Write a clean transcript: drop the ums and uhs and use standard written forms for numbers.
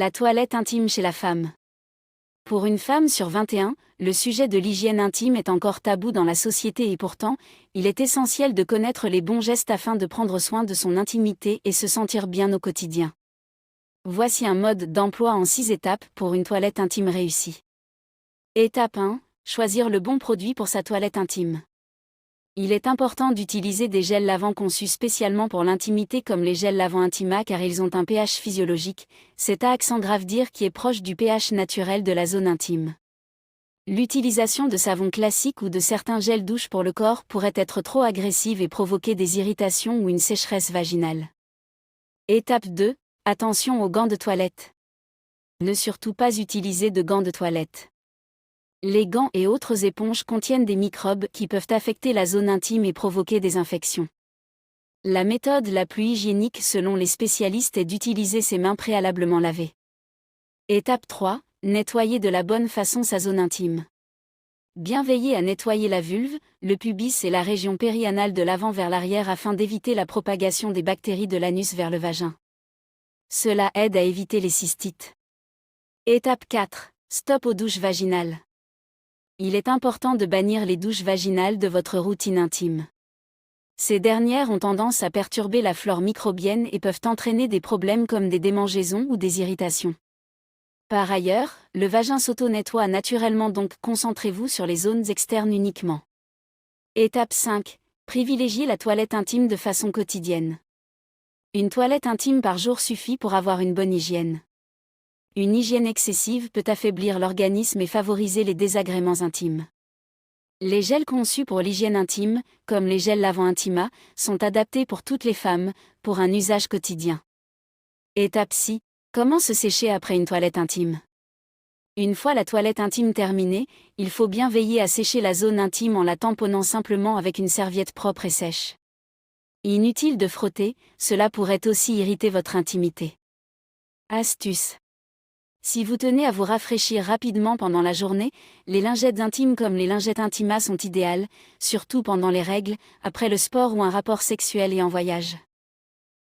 La toilette intime chez la femme. Pour une femme sur 21, le sujet de l'hygiène intime est encore tabou dans la société et pourtant, il est essentiel de connaître les bons gestes afin de prendre soin de son intimité et se sentir bien au quotidien. Voici un mode d'emploi en 6 étapes pour une toilette intime réussie. Étape 1. Choisir le bon produit pour sa toilette intime. Il est important d'utiliser des gels lavants conçus spécialement pour l'intimité comme les gels lavants Intima car ils ont un pH physiologique, c'est à accent grave dire qui est proche du pH naturel de la zone intime. L'utilisation de savons classiques ou de certains gels douche pour le corps pourrait être trop agressive et provoquer des irritations ou une sécheresse vaginale. Étape 2. Attention aux gants de toilette. Ne surtout pas utiliser de gants de toilette. Les gants et autres éponges contiennent des microbes qui peuvent affecter la zone intime et provoquer des infections. La méthode la plus hygiénique selon les spécialistes est d'utiliser ses mains préalablement lavées. Étape 3. Nettoyer de la bonne façon sa zone intime. Bien veiller à nettoyer la vulve, le pubis et la région périanale de l'avant vers l'arrière afin d'éviter la propagation des bactéries de l'anus vers le vagin. Cela aide à éviter les cystites. Étape 4. Stop aux douches vaginales. Il est important de bannir les douches vaginales de votre routine intime. Ces dernières ont tendance à perturber la flore microbienne et peuvent entraîner des problèmes comme des démangeaisons ou des irritations. Par ailleurs, le vagin s'auto-nettoie naturellement donc concentrez-vous sur les zones externes uniquement. Étape 5. Privilégiez la toilette intime de façon quotidienne. Une toilette intime par jour suffit pour avoir une bonne hygiène. Une hygiène excessive peut affaiblir l'organisme et favoriser les désagréments intimes. Les gels conçus pour l'hygiène intime, comme les gels lavants Intima, sont adaptés pour toutes les femmes, pour un usage quotidien. Étape 6. Comment se sécher après une toilette intime? Une fois la toilette intime terminée, il faut bien veiller à sécher la zone intime en la tamponnant simplement avec une serviette propre et sèche. Inutile de frotter, cela pourrait aussi irriter votre intimité. Astuce. Si vous tenez à vous rafraîchir rapidement pendant la journée, les lingettes intimes comme les lingettes Intima sont idéales, surtout pendant les règles, après le sport ou un rapport sexuel et en voyage.